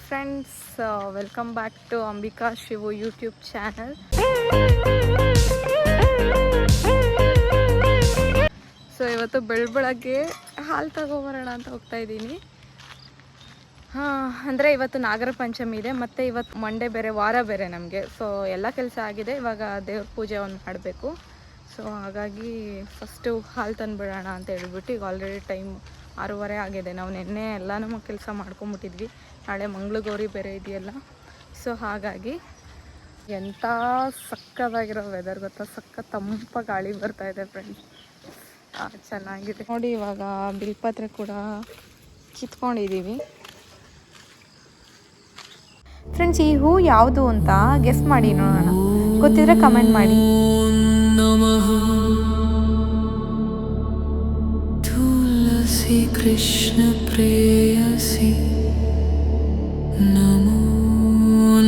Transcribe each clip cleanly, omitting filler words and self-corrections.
Friends, welcome back to Ambika Shivu YouTube channel. So ಇವತ್ತು ಬೆಳಗ್ಗೆ ಹಾಲು ತಗೊಬರೋಣ ಅಂತ ಹೋಗ್ತಾ ಇದ್ದೀನಿ. ಅಂದರೆ ಇವತ್ತು ನಾಗರ ಪಂಚಮಿ ಇದೆ ಮತ್ತು ಇವತ್ತು ಮಂಡೇ ಬೇರೆ, ವಾರ ಬೇರೆ ನಮಗೆ. ಸೊ ಎಲ್ಲ ಕೆಲಸ ಆಗಿದೆ, ಇವಾಗ ದೇವ್ರ ಪೂಜೆ ಒಂದು ಮಾಡಬೇಕು. ಸೊ ಹಾಗಾಗಿ ಫಸ್ಟು ಹಾಲು ತಂದುಬಿಡೋಣ ಅಂತ ಹೇಳ್ಬಿಟ್ಟು ಈಗ ಆಲ್ರೆಡಿ ಟೈಮ್ 6:30 ಆಗಿದೆ. ನಾವು ನಿನ್ನೆ ಎಲ್ಲ ನಮ್ಮ ಕೆಲಸ ಮಾಡ್ಕೊಂಬಿಟ್ಟಿದ್ವಿ, ನಾಳೆ ಮಂಗಳಗೌರಿ ಬೇರೆ ಇದೆಯಲ್ಲ. ಸೊ ಹಾಗಾಗಿ ಎಂಥ ಸಕ್ಕತ್ತಾಗಿರೋ ವೆದರ್ ಗೊತ್ತಾ, ಸಕ್ಕ ತಂಪ ಗಾಳಿ ಬರ್ತಾ ಇದೆ ಫ್ರೆಂಡ್ಸ್, ಚೆನ್ನಾಗಿದೆ ನೋಡಿ. ಇವಾಗ ಬಿಲ್ಪತ್ರೆ ಕೂಡ ಕಿತ್ಕೊಂಡಿದ್ದೀವಿ ಫ್ರೆಂಡ್ಸ್. ಈ ಹೂ ಯಾವುದು ಅಂತ ಗೆಸ್ ಮಾಡಿ ನೋಡೋಣ, ಗೊತ್ತಿದ್ರೆ ಕಮೆಂಟ್ ಮಾಡಿ. ತುಳಸಿ ಕೃಷ್ಣ ಪ್ರೇಯಸಿ ನಮೋ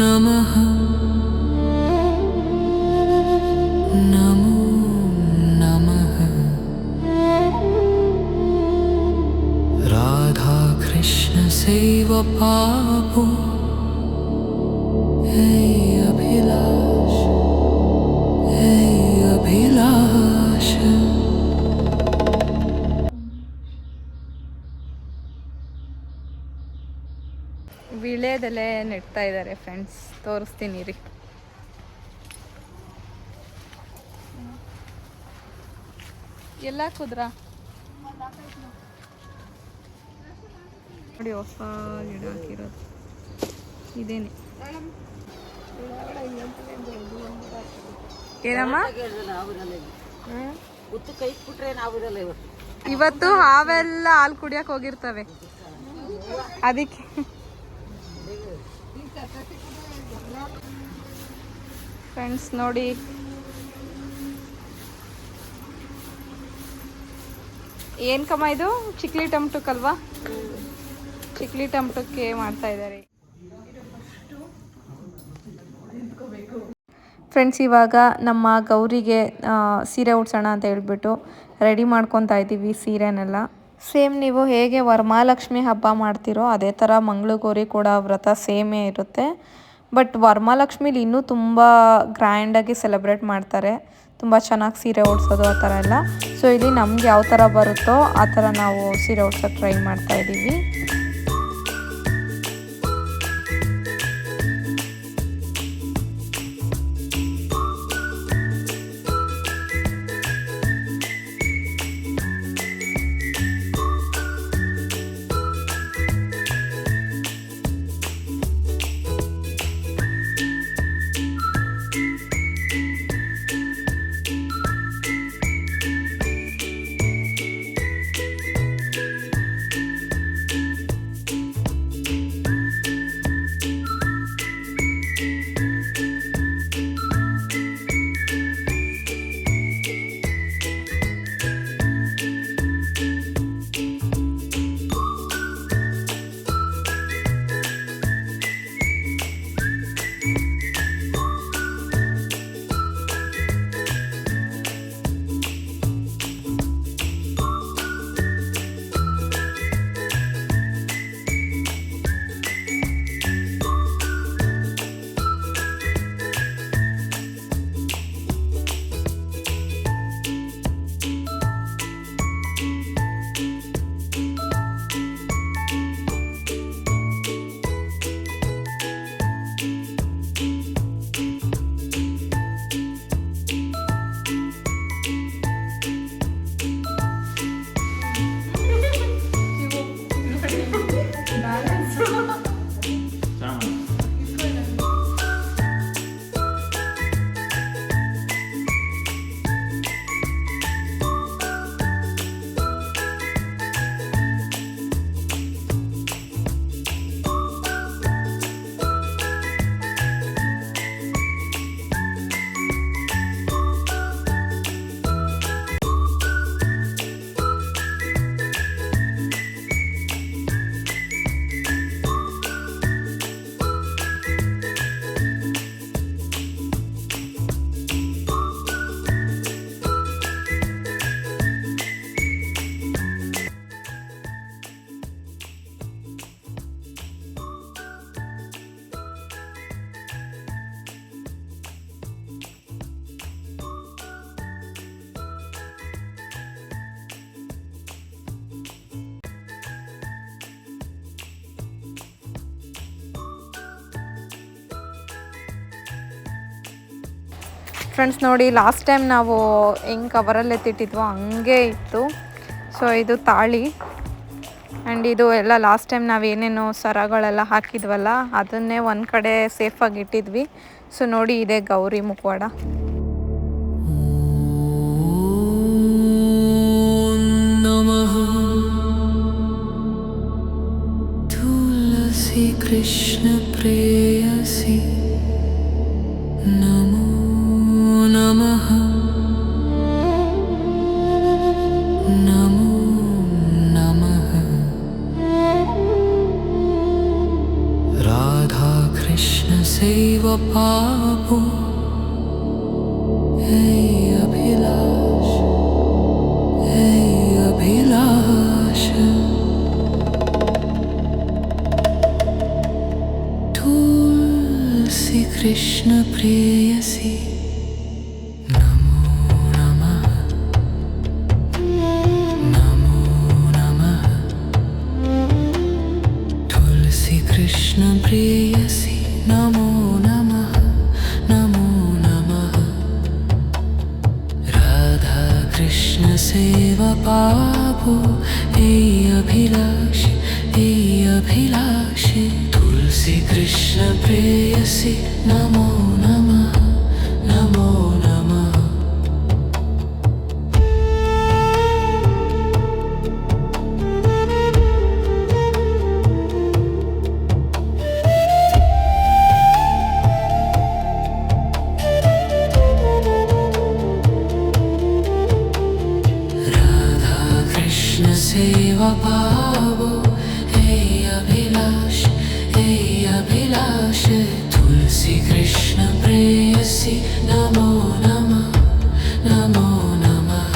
ನಮಃ ನಮೋ ನಮಃ. ರಾಧಾ ಕೃಷ್ಣ ಸೇವ ಪಾಪೋ ಅಭಿಲಾಷ. ವಿಳ್ಯದೆಲೆ ನೆಡ್ತಾ ಇದ್ದಾರೆ ಫ್ರೆಂಡ್ಸ್, ತೋರಿಸ್ತೀನಿ ರೀ. ಎಲ್ಲ ಕುದ್ರ ನೋಡಿ, ಹೊಸ ಗಿಡ ಹಾಕಿರೋದು ಇದೇನೆ. ಏನಮ್ಮ ಇವತ್ತು ಹಾವೆಲ್ಲ ಹಾಲು ಕುಡಿಯಕ್ಕೆ ಹೋಗಿರ್ತವೆ, ಅದಕ್ಕೆ. ಫ್ರೆಂಡ್ಸ್ ನೋಡಿ, ಏನ್ ಕಮ್ಮ ಇದು ಚಿಕ್ಲಿ ಟಮಟಕ್ಕಲ್ವಾ, ಚಿಕ್ಲಿ ಟಮಟಕ್ಕೆ ಮಾಡ್ತಾ ಇದ್ದಾರೆ ಫ್ರೆಂಡ್ಸ್. ಇವಾಗ ನಮ್ಮ ಗೌರಿಗೆ ಸೀರೆ ಉಡ್ಸೋಣ ಅಂತ ಹೇಳ್ಬಿಟ್ಟು ರೆಡಿ ಮಾಡ್ಕೊತಾ ಇದ್ದೀವಿ ಸೀರೆನೆಲ್ಲ. ಸೇಮ್ ನೀವು ಹೇಗೆ ವರಮಹಾಲಕ್ಷ್ಮಿ ಹಬ್ಬ ಮಾಡ್ತೀರೋ ಅದೇ ಥರ ಮಂಗಳಗೌರಿ ಕೂಡ ವ್ರತ ಸೇಮೇ ಇರುತ್ತೆ. ಬಟ್ ವರಮಹಾಲಕ್ಷ್ಮಿಲಿ ಇನ್ನೂ ತುಂಬ ಗ್ರ್ಯಾಂಡಾಗಿ ಸೆಲೆಬ್ರೇಟ್ ಮಾಡ್ತಾರೆ, ತುಂಬ ಚೆನ್ನಾಗಿ ಸೀರೆ ಉಡ್ಸೋದು ಆ ಥರ ಎಲ್ಲ. ಸೊ ಇಲ್ಲಿ ನಮ್ಗೆ ಯಾವ ಥರ ಬರುತ್ತೋ ಆ ಥರ ನಾವು ಸೀರೆ ಉಡ್ಸೋಕ್ಕೆ ಟ್ರೈ ಮಾಡ್ತಾ ಇದ್ದೀವಿ. ಫ್ರೆಂಡ್ಸ್ ನೋಡಿ, ಲಾಸ್ಟ್ ಟೈಮ್ ನಾವು ಹೆಂಗೆ ಕವರಲ್ಲಿ ಎತ್ತಿಟ್ಟಿದ್ವೋ ಹಂಗೆ ಇತ್ತು. ಸೊ ಇದು ತಾಳಿ. ಆ್ಯಂಡ್ ಇದು ಎಲ್ಲ ಲಾಸ್ಟ್ ಟೈಮ್ ನಾವು ಏನೇನು ಸರಗಳೆಲ್ಲ ಹಾಕಿದ್ವಲ್ಲ ಅದನ್ನೇ ಒಂದು ಕಡೆ ಸೇಫಾಗಿ ಇಟ್ಟಿದ್ವಿ. ಸೊ ನೋಡಿ, ಇದೆ ಗೌರಿ ಮುಖವಾಡ. कृष्ण प्रेयसी नमो नमः नमो नमः राधा कृष्ण सेव पापो हे अभिलाष हे अभिलाष कृष्ण प्रेयसी नमो नमः नमो नमः तुलसी कृष्ण प्रेयसी नमो नमः नमो नमः राधा कृष्ण सेवा पापो हे अभिलाष हे अभिलाष तुलसी कृष्ण प्रेयसी नमो नमः नमो नमः राधा कृष्ण सेवा पावो हे अभिलाष हे अभिलाष तुलसी कृष्ण प्रेयसी नमो नमः नमो नमः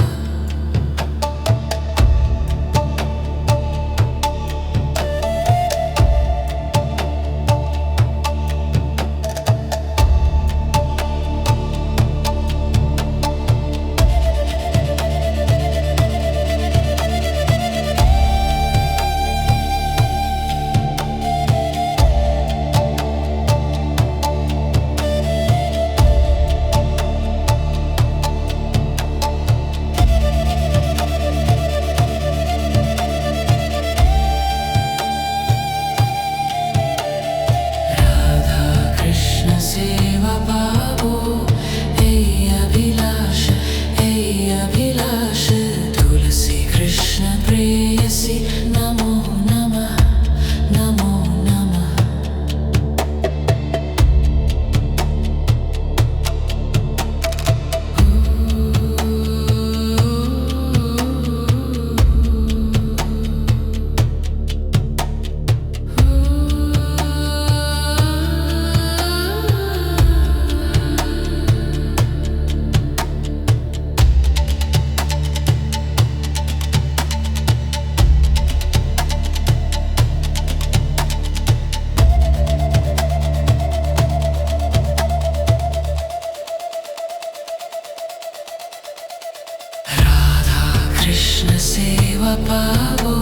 कृष्ण सेवा पावो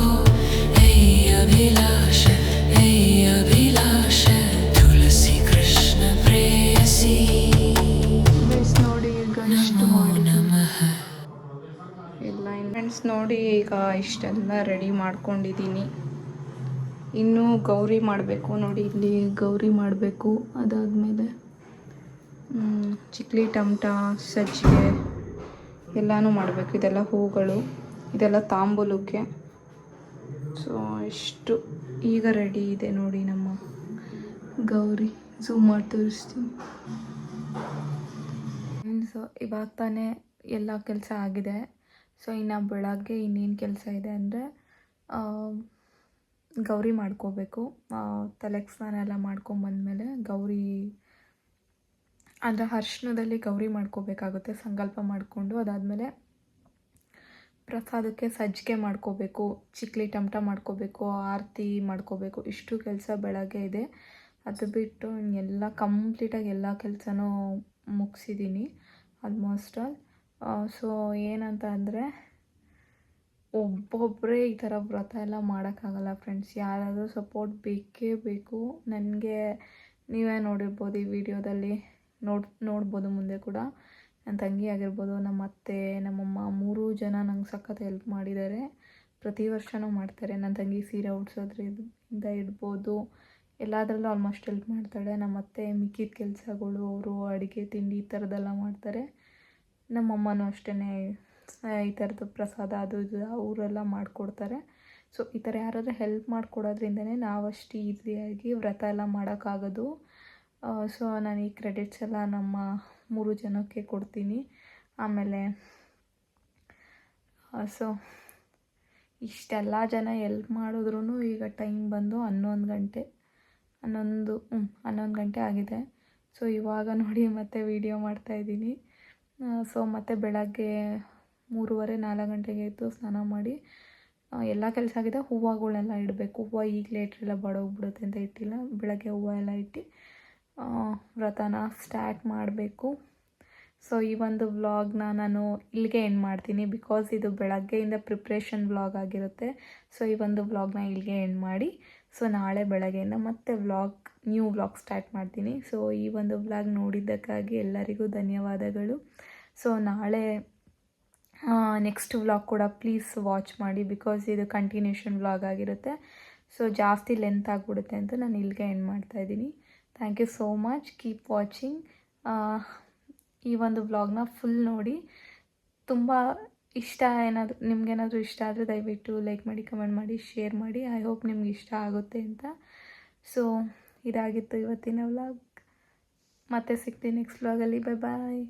हे अभिलाष हे अभिलाष तुलसी कृष्ण प्रेयसी ನೋಡಿ ಈಗ नमो नमः ಇಲ್ಲ ಫ್ರೆಂಡ್ಸ್ ನೋಡಿ, ಈಗ ಇಷ್ಟೆಲ್ಲ ರೆಡಿ ಮಾಡ್ಕೊಂಡಿದ್ದೀನಿ. ಇನ್ನೂ ಗೌರಿ ಮಾಡಬೇಕು. ನೋಡಿ, ಇಲ್ಲಿ ಗೌರಿ ಮಾಡಬೇಕು. ಅದಾದಮೇಲೆ ಚಿಕ್ಲಿ ಟಮಟ ಸಜ್ಜಿಗೆ ಎಲ್ಲನೂ ಮಾಡಬೇಕು. ಇದೆಲ್ಲ ಹೂಗಳು, ಇದೆಲ್ಲ ತಾಂಬೂಲಕ್ಕೆ. ಸೊ ಇಷ್ಟು ಈಗ ರೆಡಿ ಇದೆ ನೋಡಿ ನಮ್ಮ ಗೌರಿ. ಝೂಮ್ ಮಾಡಿ ತೋರಿಸ್ತೀನಿ. ಸೊ ಇವಾಗ ತಾನೇ ಎಲ್ಲ ಕೆಲಸ ಆಗಿದೆ. ಸೊ ಇನ್ನು ಬೆಳಗ್ಗೆ ಇನ್ನೇನು ಕೆಲಸ ಇದೆ ಅಂದರೆ ಗೌರಿ ಮಾಡ್ಕೋಬೇಕು. ತಲೆಗೆ ಸ್ನಾನ ಎಲ್ಲ ಮಾಡ್ಕೊಂಬಂದಮೇಲೆ ಗೌರಿ ಅಂದರೆ ಅರ್ಶಿನದಲ್ಲಿ ಗೌರಿ ಮಾಡ್ಕೋಬೇಕಾಗುತ್ತೆ, ಸಂಕಲ್ಪ ಮಾಡಿಕೊಂಡು. ಅದಾದಮೇಲೆ ಪ್ರಸಾದಕ್ಕೆ ಸಜ್ಜಿಗೆ ಮಾಡ್ಕೋಬೇಕು, ಚಿಕ್ಲಿ ಟಮಟ ಮಾಡ್ಕೋಬೇಕು, ಆರತಿ ಮಾಡ್ಕೋಬೇಕು. ಇಷ್ಟು ಕೆಲಸ ಬೆಳಗ್ಗೆ ಇದೆ. ಅದು ಬಿಟ್ಟು ಎಲ್ಲ ಕಂಪ್ಲೀಟಾಗಿ ಎಲ್ಲ ಕೆಲಸನೂ ಮುಗಿಸಿದ್ದೀನಿ ಆಲ್ಮೋಸ್ಟ್ ಆಲ್. ಸೊ ಏನಂತ ಅಂದರೆ, ಒಬ್ಬೊಬ್ಬರೇ ಈ ಥರ ವ್ರತ ಎಲ್ಲ ಮಾಡೋಕ್ಕಾಗಲ್ಲ ಫ್ರೆಂಡ್ಸ್. ಯಾರಾದರೂ ಸಪೋರ್ಟ್ ಬೇಕೇ ಬೇಕು. ನನಗೆ ನೀವೇ ನೋಡಿರ್ಬೋದು ಈ ವಿಡಿಯೋದಲ್ಲಿ, ನೋಡ್ಬೋದು ಮುಂದೆ ಕೂಡ. ನನ್ನ ತಂಗಿ ಆಗಿರ್ಬೋದು, ನಮ್ಮ ಅತ್ತೆ, ನಮ್ಮಮ್ಮ 3 ಜನ ನಂಗೆ ಸಖತ್ ಹೆಲ್ಪ್ ಮಾಡಿದ್ದಾರೆ. ಪ್ರತಿ ವರ್ಷವೂ ಮಾಡ್ತಾರೆ. ನನ್ನ ತಂಗಿ ಸೀರೆ ಉಡ್ಸೋದ್ರಿಂದ ಇಡ್ಬೋದು, ಎಲ್ಲದರಲ್ಲೂ ಆಲ್ಮೋಸ್ಟ್ ಹೆಲ್ಪ್ ಮಾಡ್ತಾಳೆ. ನಮ್ಮ ಅತ್ತೆ ಮಿಕ್ಕಿದ ಕೆಲಸಗಳು ಅವರು ಅಡುಗೆ ತಿಂಡಿ ಈ ಥರದ್ದೆಲ್ಲ ಮಾಡ್ತಾರೆ. ನಮ್ಮಮ್ಮನೂ ಅಷ್ಟೇ ಈ ಥರದ್ದು ಪ್ರಸಾದ ಅದು ಇದು ಅವರೆಲ್ಲ ಮಾಡಿಕೊಡ್ತಾರೆ. ಸೊ ಈ ಥರ ಯಾರಾದರೂ ಹೆಲ್ಪ್ ಮಾಡಿಕೊಡೋದ್ರಿಂದನೇ ನಾವಷ್ಟು ಈಸಿಯಾಗಿ ವ್ರತ ಎಲ್ಲ ಮಾಡೋಕ್ಕಾಗೋದು. ಸೊ ನಾನು ಈ ಕ್ರೆಡಿಟ್ಸ್ ಎಲ್ಲ ನಮ್ಮ 3 ಜನಕ್ಕೆ ಕೊಡ್ತೀನಿ. ಆಮೇಲೆ ಸೊ ಇಷ್ಟೆಲ್ಲ ಜನ ಎಲ್ಪ್ ಮಾಡಿದ್ರೂ ಈಗ ಟೈಮ್ ಬಂದು 11 ಗಂಟೆ ಆಗಿದೆ. ಸೊ ಇವಾಗ ನೋಡಿ ಮತ್ತೆ ವೀಡಿಯೋ ಮಾಡ್ತಾಯಿದ್ದೀನಿ. ಸೊ ಮತ್ತೆ ಬೆಳಗ್ಗೆ 3:30-4 ಗಂಟೆಗೆ ಎದ್ದು ಸ್ನಾನ ಮಾಡಿ ಎಲ್ಲ ಕೆಲಸ ಆಗಿದೆ. ಹೂವುಗಳೆಲ್ಲ ಇಡಬೇಕು. ಹೂವು ಈಗ ಲೇಟ್ರೆಲ್ಲ ಬಾಡೋಗ್ಬಿಡುತ್ತೆ ಅಂತ ಇಟ್ಟಿಲ್ಲ. ಬೆಳಗ್ಗೆ ಹೂವು ಎಲ್ಲ ಇಟ್ಟು ವ್ರತನ ಸ್ಟಾರ್ಟ್ ಮಾಡಬೇಕು. ಸೊ ಈ ಒಂದು ವ್ಲಾಗ್ನ ನಾನು ಇಲ್ಲಿಗೆ ಎಂಡ್ ಮಾಡ್ತೀನಿ, ಬಿಕಾಸ್ ಇದು ಬೆಳಗ್ಗೆಯಿಂದ ಪ್ರಿಪ್ರೇಷನ್ ವ್ಲಾಗ್ ಆಗಿರುತ್ತೆ. ಸೊ ಈ ಒಂದು ವ್ಲಾಗ್ನ ಇಲ್ಲಿಗೆ ಎಂಡ್ ಮಾಡಿ, ಸೊ ನಾಳೆ ಬೆಳಗ್ಗೆಯಿಂದ ಮತ್ತೆ ನ್ಯೂ ವ್ಲಾಗ್ ಸ್ಟಾರ್ಟ್ ಮಾಡ್ತೀನಿ. ಸೊ ಈ ಒಂದು ವ್ಲಾಗ್ ನೋಡಿದ್ದಕ್ಕಾಗಿ ಎಲ್ಲರಿಗೂ ಧನ್ಯವಾದಗಳು. ಸೊ ನಾಳೆ ನೆಕ್ಸ್ಟ್ ವ್ಲಾಗ್ ಕೂಡ ಪ್ಲೀಸ್ ವಾಚ್ ಮಾಡಿ, ಬಿಕಾಸ್ ಇದು ಕಂಟಿನ್ಯೂಷನ್ ವ್ಲಾಗ್ ಆಗಿರುತ್ತೆ. ಸೊ ಜಾಸ್ತಿ ಲೆಂತ್ ಆಗಿಬಿಡುತ್ತೆ ಅಂತ ನಾನು ಇಲ್ಲಿಗೆ ಎಂಡ್ ಮಾಡ್ತಾಯಿದ್ದೀನಿ. Thank you so much. Keep watching. ಈ ಒಂದು ವ್ಲಾಗ್ನ ಫುಲ್ ನೋಡಿ. ತುಂಬ ನಿಮಗೇನಾದರೂ ಇಷ್ಟ ಆದರೆ ದಯವಿಟ್ಟು ಲೈಕ್ ಮಾಡಿ, ಕಮೆಂಟ್ ಮಾಡಿ, ಶೇರ್ ಮಾಡಿ. ಐ ಹೋಪ್ ನಿಮ್ಗೆ ಇಷ್ಟ ಆಗುತ್ತೆ ಅಂತ. ಸೊ ಇದಾಗಿತ್ತು ಇವತ್ತಿನ ವ್ಲಾಗ್. ಮತ್ತೆ ಸಿಗ್ತೀನಿ ನೆಕ್ಸ್ಟ್ ವ್ಲಾಗಲ್ಲಿ. ಬಾಯ್.